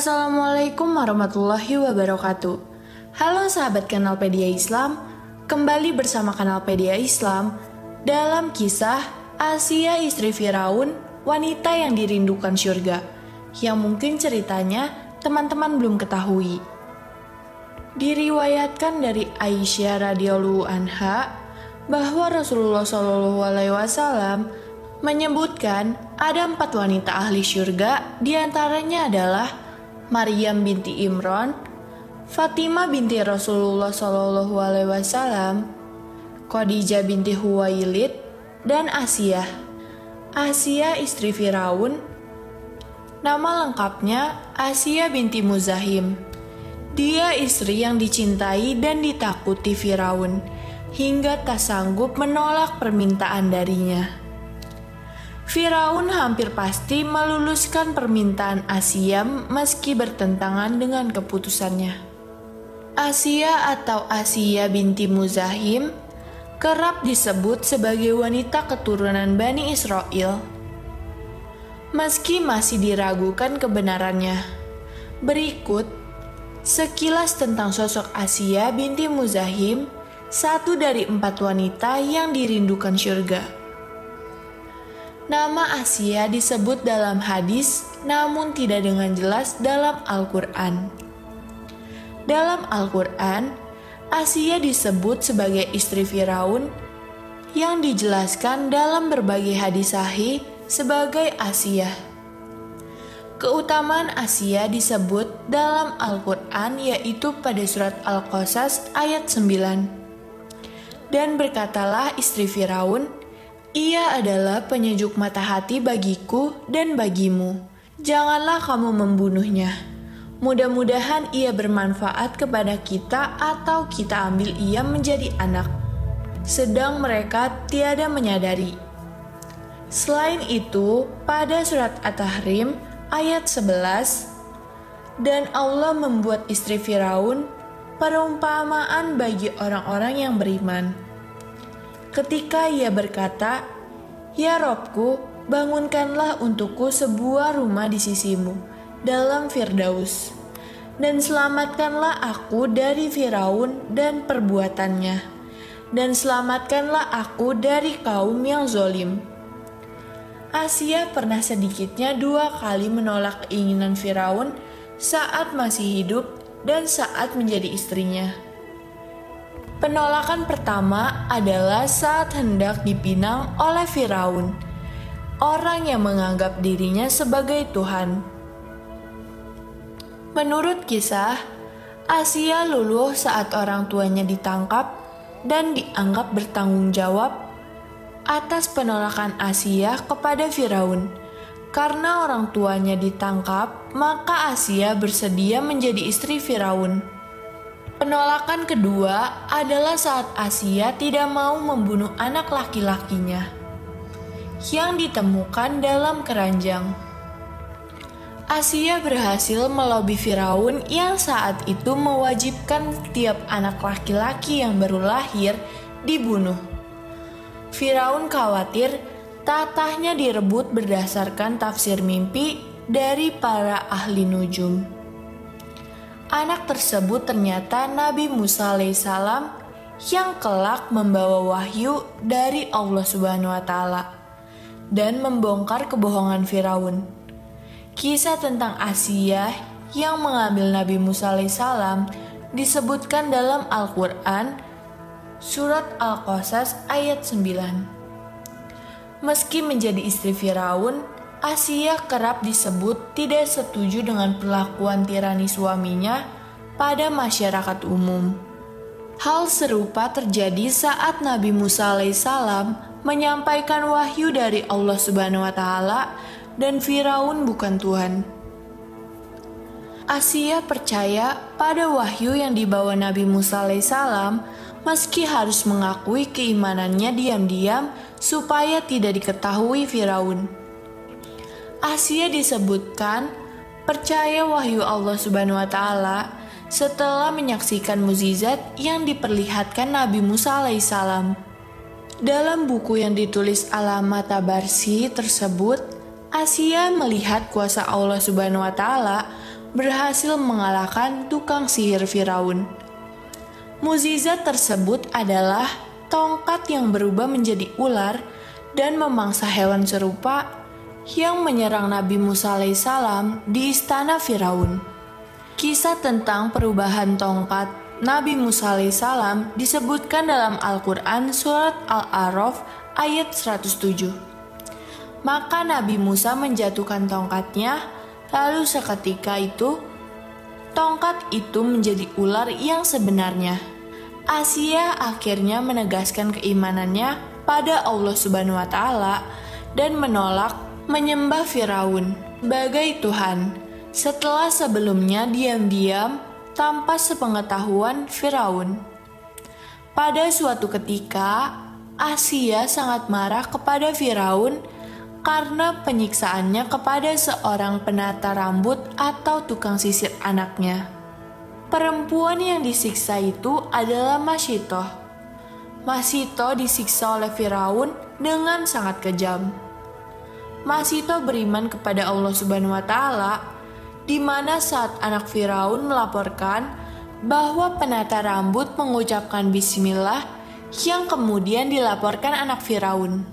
Assalamualaikum warahmatullahi wabarakatuh. Halo sahabat Kanalpedia Islam, kembali bersama Kanalpedia Islam dalam kisah Asia istri Firaun, wanita yang dirindukan surga, yang mungkin ceritanya teman-teman belum ketahui. Diriwayatkan dari Aisyah radhiyallahu anha bahwa Rasulullah SAW menyebutkan ada 4 wanita ahli surga, diantaranya adalah Maryam binti Imran, Fatimah binti Rasulullah SAW, Khadijah binti Huwailid, dan Asia. Asia istri Firaun, nama lengkapnya Asia binti Muzahim. Dia istri yang dicintai dan ditakuti Firaun, hingga tak sanggup menolak permintaan darinya. Firaun hampir pasti meluluskan permintaan Asia meski bertentangan dengan keputusannya. Asia atau Asia binti Muzahim kerap disebut sebagai wanita keturunan Bani Israel. Meski masih diragukan kebenarannya, berikut sekilas tentang sosok Asia binti Muzahim, satu dari 4 wanita yang dirindukan surga. Nama Asia disebut dalam hadis, namun tidak dengan jelas dalam Al-Quran. Dalam Al-Quran, Asia disebut sebagai istri Firaun, yang dijelaskan dalam berbagai hadis sahih sebagai Asia. Keutamaan Asia disebut dalam Al-Quran yaitu pada surat Al-Qasas ayat 9. Dan berkatalah istri Firaun, "Ia adalah penyejuk mata hati bagiku dan bagimu. Janganlah kamu membunuhnya. Mudah-mudahan ia bermanfaat kepada kita atau kita ambil ia menjadi anak." Sedang mereka tiada menyadari. Selain itu, pada surat At-Tahrim ayat 11, "Dan Allah membuat istri Firaun perumpamaan bagi orang-orang yang beriman. Ketika ia berkata, 'Ya Robku, bangunkanlah untukku sebuah rumah di sisimu dalam Firdaus, dan selamatkanlah aku dari Firaun dan perbuatannya, dan selamatkanlah aku dari kaum yang zolim.'" Asia pernah sedikitnya 2 kali menolak keinginan Firaun saat masih hidup dan saat menjadi istrinya. Penolakan pertama adalah saat hendak dipinang oleh Firaun, orang yang menganggap dirinya sebagai Tuhan. Menurut kisah, Asia luluh saat orang tuanya ditangkap dan dianggap bertanggung jawab atas penolakan Asia kepada Firaun. Karena orang tuanya ditangkap, maka Asia bersedia menjadi istri Firaun. Penolakan kedua adalah saat Asia tidak mau membunuh anak laki-lakinya yang ditemukan dalam keranjang. Asia berhasil melobi Firaun yang saat itu mewajibkan tiap anak laki-laki yang baru lahir dibunuh. Firaun khawatir tatahnya direbut berdasarkan tafsir mimpi dari para ahli nujum. Anak tersebut ternyata Nabi Musa alaihissalam yang kelak membawa wahyu dari Allah Subhanahu wa Ta'ala dan membongkar kebohongan Firaun. Kisah tentang Asia yang mengambil Nabi Musa alaihissalam disebutkan dalam Al-Quran surat Al-Qasas ayat 9. Meski menjadi istri Firaun, Asia kerap disebut tidak setuju dengan perlakuan tirani suaminya pada masyarakat umum. Hal serupa terjadi saat Nabi Musa alaihissalam menyampaikan wahyu dari Allah Subhanahu wa Ta'ala dan Firaun bukan Tuhan. Asia percaya pada wahyu yang dibawa Nabi Musa alaihissalam meski harus mengakui keimanannya diam-diam supaya tidak diketahui Firaun. Asia disebutkan percaya wahyu Allah Subhanahu wa Ta'ala setelah menyaksikan mukjizat yang diperlihatkan Nabi Musa alaihissalam. Dalam buku yang ditulis Alama Tabarsi tersebut, Asia melihat kuasa Allah Subhanahu wa Ta'ala berhasil mengalahkan tukang sihir Firaun. Mukjizat tersebut adalah tongkat yang berubah menjadi ular dan memangsa hewan serupa yang menyerang Nabi Musa alaihissalam di istana Firaun. Kisah tentang perubahan tongkat Nabi Musa alaihissalam disebutkan dalam Al-Quran surat Al-A'raf ayat 107. Maka Nabi Musa menjatuhkan tongkatnya, lalu seketika itu tongkat itu menjadi ular yang sebenarnya. Asia akhirnya menegaskan keimanannya pada Allah Subhanahu wa Ta'ala dan menolak menyembah Firaun sebagai Tuhan setelah sebelumnya diam-diam tanpa sepengetahuan Firaun. Pada suatu ketika, Asia sangat marah kepada Firaun karena penyiksaannya kepada seorang penata rambut atau tukang sisir anaknya. Perempuan yang disiksa itu adalah Masyitoh. Masyitoh disiksa oleh Firaun dengan sangat kejam. Masyitoh beriman kepada Allah Subhanahu wa Ta'ala, di mana saat anak Firaun melaporkan bahwa penata rambut mengucapkan bismillah yang kemudian dilaporkan anak Firaun.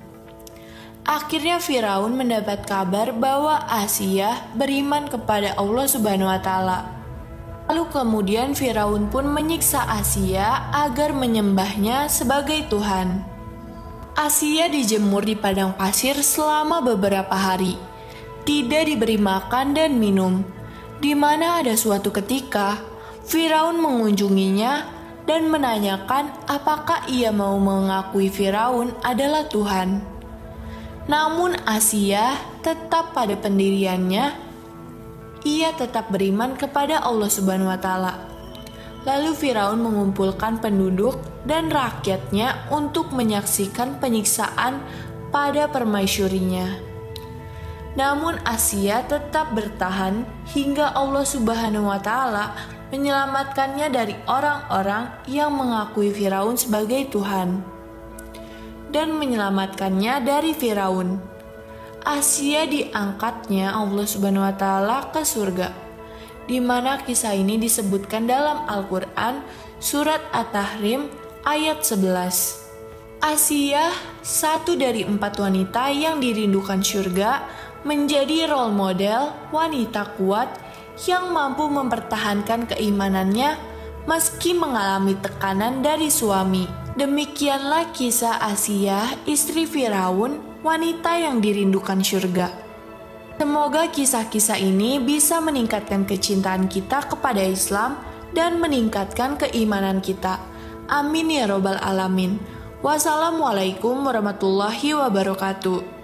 Akhirnya Firaun mendapat kabar bahwa Asia beriman kepada Allah Subhanahu wa Ta'ala. Lalu kemudian Firaun pun menyiksa Asia agar menyembahnya sebagai Tuhan. Asia dijemur di padang pasir selama beberapa hari, tidak diberi makan dan minum, di mana ada suatu ketika Firaun mengunjunginya dan menanyakan apakah ia mau mengakui Firaun adalah Tuhan. Namun Asia tetap pada pendiriannya, ia tetap beriman kepada Allah Subhanahu wa Ta'ala. Lalu Firaun mengumpulkan penduduk dan rakyatnya untuk menyaksikan penyiksaan pada permaisurinya. Namun Asia tetap bertahan hingga Allah Subhanahu wa Ta'ala menyelamatkannya dari orang-orang yang mengakui Firaun sebagai Tuhan dan menyelamatkannya dari Firaun. Asia diangkatnya Allah Subhanahu wa Ta'ala ke surga, di mana kisah ini disebutkan dalam Al-Quran surat At-Tahrim ayat 11. Asia, satu dari 4 wanita yang dirindukan surga, menjadi role model wanita kuat yang mampu mempertahankan keimanannya meski mengalami tekanan dari suami. Demikianlah kisah Asia, istri Firaun, wanita yang dirindukan surga. Semoga kisah-kisah ini bisa meningkatkan kecintaan kita kepada Islam dan meningkatkan keimanan kita. Amin ya robbal alamin. Wassalamualaikum warahmatullahi wabarakatuh.